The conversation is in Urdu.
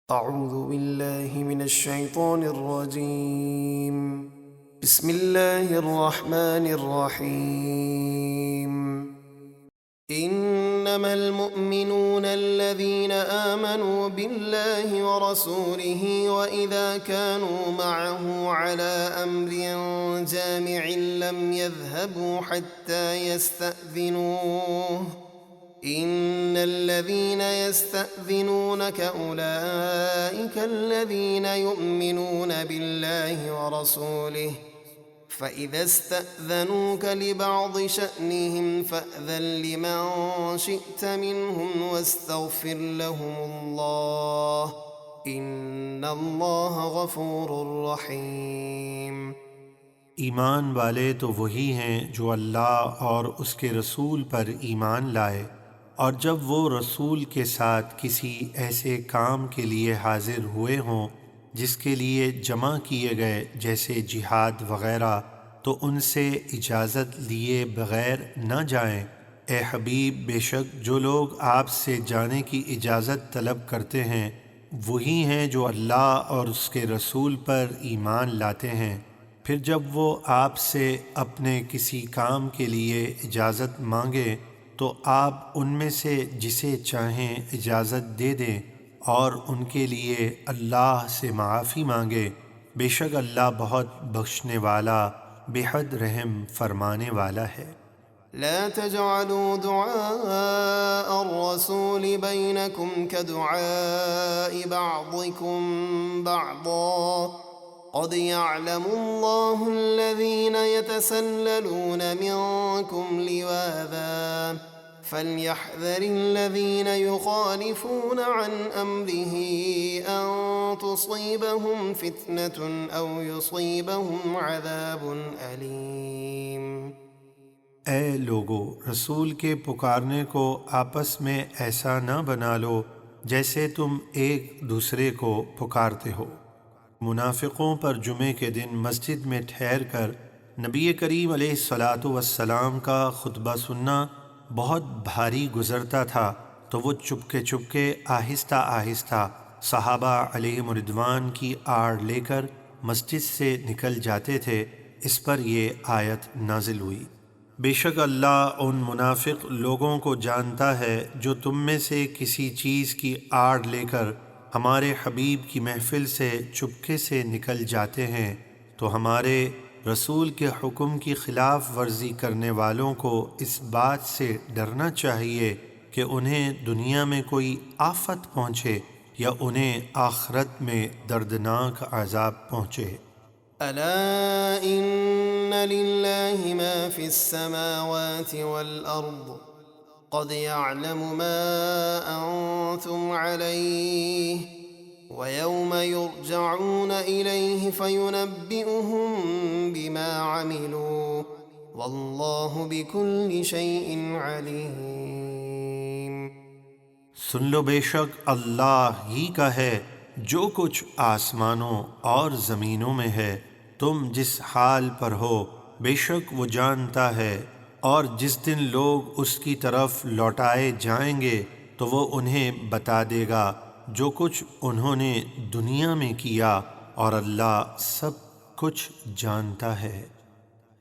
أعوذ بالله من الشيطان الرجيم. بسم الله الرحمن الرحيم. إنما المؤمنون الذين آمنوا بالله ورسوله وإذا كانوا معه على أمر جامع لم يذهبوا حتى يستأذنوه إن الذين يستأذنونك أولئك الذين يؤمنون بالله ورسوله فإذا استأذنوك لبعض شأنهم فأذن لمن شئت منهم واستغفر لهم الله إن الله غفور رحيم. ایمان والے تو وہی ہیں جو اللہ اور اس کے رسول پر ایمان لائے، اور جب وہ رسول کے ساتھ کسی ایسے کام کے لیے حاضر ہوئے ہوں جس کے لیے جمع کیے گئے جیسے جہاد وغیرہ، تو ان سے اجازت لیے بغیر نہ جائیں۔ اے حبیب، بے شک جو لوگ آپ سے جانے کی اجازت طلب کرتے ہیں وہی ہیں جو اللہ اور اس کے رسول پر ایمان لاتے ہیں، پھر جب وہ آپ سے اپنے کسی کام کے لیے اجازت مانگے تو آپ ان میں سے جسے چاہیں اجازت دے دیں اور ان کے لیے اللہ سے معافی مانگے، بے شک اللہ بہت بخشنے والا بے حد رحم فرمانے والا ہے۔ لا تجعلوا دعاء الرسول بينكم كدعاء بعضكم بعضا قد يعلم الله الذين يتسللون منكم لواذا فليحذر الذين يخالفون عن أمره أن تصيبهم فتنة أو يصيبهم عذاب أليم. اے لوگو، رسول کے پکارنے کو آپس میں ایسا نہ بنا لو جیسے تم ایک دوسرے کو پکارتے ہو۔ منافقوں پر جمعے کے دن مسجد میں ٹھہر کر نبی کریم علیہ الصلاۃ والسلام کا خطبہ سننا بہت بھاری گزرتا تھا، تو وہ چپکے آہستہ آہستہ صحابہ علیہم رضوان کی آڑ لے کر مسجد سے نکل جاتے تھے۔ اس پر یہ آیت نازل ہوئی، بے شک اللہ ان منافق لوگوں کو جانتا ہے جو تم میں سے کسی چیز کی آڑ لے کر ہمارے حبیب کی محفل سے چپکے سے نکل جاتے ہیں، تو ہمارے رسول کے حکم کی خلاف ورزی کرنے والوں کو اس بات سے ڈرنا چاہیے کہ انہیں دنیا میں کوئی آفت پہنچے یا انہیں آخرت میں دردناک عذاب پہنچے۔ ألا إن لله ما في السماوات والأرض قد يعلم ما أنتم عليه ويوم يرجعون إليه فينبئهم بما عملوا والله بكل شيء عليم. سن لو، بے شک اللہ ہی کا ہے جو کچھ آسمانوں اور زمینوں میں ہے، تم جس حال پر ہو بے شک وہ جانتا ہے، اور جس دن لوگ اس کی طرف لوٹائے جائیں گے تو وہ انہیں بتا دے گا جو کچھ انہوں نے دنیا میں کیا، اور اللہ سب کچھ جانتا ہے۔